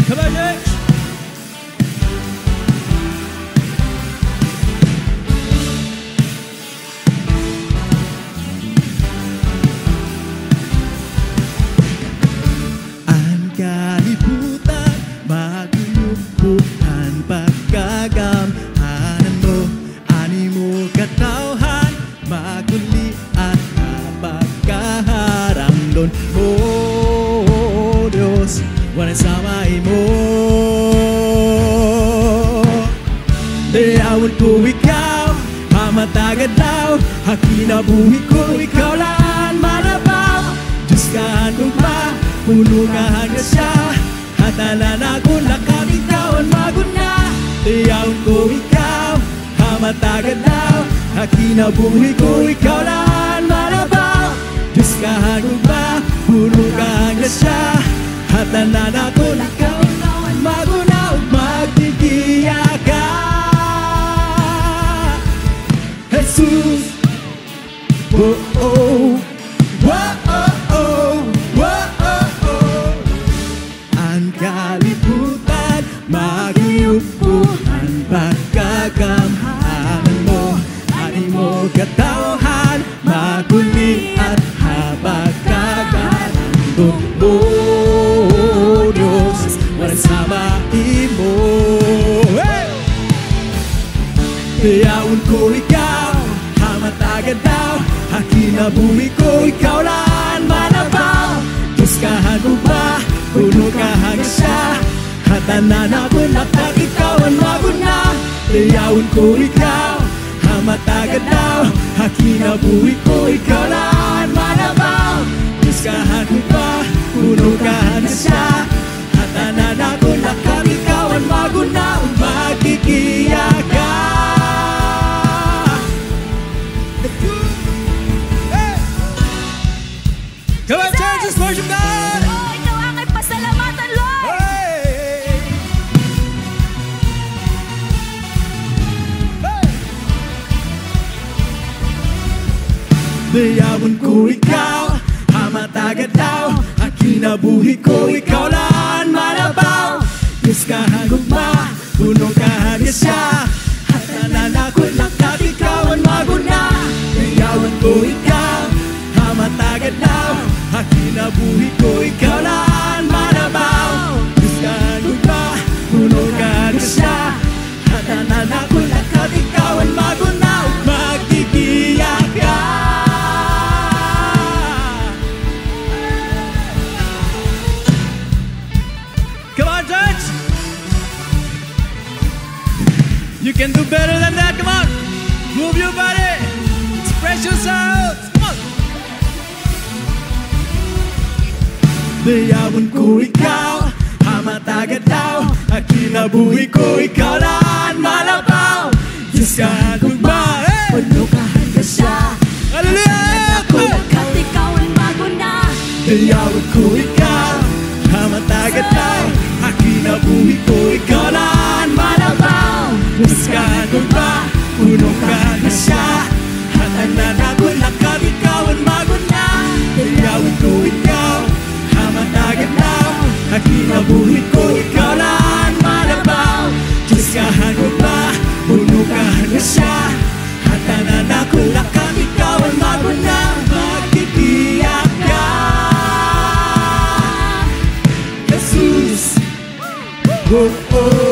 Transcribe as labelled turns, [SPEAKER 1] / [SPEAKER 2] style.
[SPEAKER 1] Come on, Jay.
[SPEAKER 2] Ang kalibutan, maguyupuan, pagkagamhanan mo, animo katawhan, maguli at napagkaharamdon mo, Diyos, walang samay mo. Dayawin ko ikaw, hamatagad daw, hakinabuhi ko ikaw lang manabaw. Diyos ka ano ba, puno ka hanggang siya, hatalan ako lakang ikaw ang maguna. Dayawin ko ikaw, hamatagad daw, hakinabuhi ko ikaw lang manabaw. Diyos ka ano ba, puno ka hanggang siya, hatalan ako lakang ikaw ang maguna. Magtigiyak ka, Jesus. Oh, oh. Whoa, oh, oh. Whoa, oh, oh. Ang kalibutan, maguyupuan, pagkagamhanan mo, animo katawhan, maguli at habagkagarandong mo, Diyos, walang samain mo. Hey! Dayawin ko ikaw, hamatagad daw, hakinabuhi ko ikaw lang manabaw. Diyos ka ano ba, puno ka hanggang siya, hatanan ako lakang ikaw ang maguna. Dayawin ko ikaw, hamatagad daw, hakinabuhi ko ikaw lang manabaw. Diyos ka ano ba, puno ka hanggang siya, hatanan ako lakang ikaw ang maguna. Magkikiyak ka.
[SPEAKER 1] Come on, church, let's worship God!
[SPEAKER 3] Oh, ikaw ang aking pasalamatan, Lord!
[SPEAKER 1] Hey! Hey!
[SPEAKER 2] Dayawin ko ikaw, hamatagad daw, hakinabuhi ko ikaw lang manabaw. Diyos ka hagugma, puno ka hanggang siya, hatanan ako lakang ikaw ang maguna. Dayawin ko ikaw, hamatagad daw, hakinabuhi ko ikaw lang manabaw. Diyos ka hagugma, puno ka hanggang siya, hatanan ako lakang ikaw ang maguna. Magtigiyak ka.
[SPEAKER 1] Come on, church! You can do better than that, come on! Move your body! Express yourselves! Come on!
[SPEAKER 2] Dayawin ko ikaw, hamatagad daw, hakinabuhi ko ikaw lang manabaw. Diyos ka hagugma, puno ka hanggang siya,
[SPEAKER 1] Hallelujah!
[SPEAKER 3] Ako lakat ikaw ang maguna.
[SPEAKER 2] dayawin ko ikaw, hamatagad daw, hakinabuhi ko ikaw lang manabaw. Diyos ka hagugma, puno ka hanggang siya, hatanan ako lakang ikaw ang maguna. Dayawin ko ikaw, hamatagad daw, hakinabuhi ko ikaw lang manabaw. Diyos ka hagugma, puno ka hanggang siya, hatanan ako lakang ikaw ang maguna. Magtigiyak ka, Jesus. Oh, oh.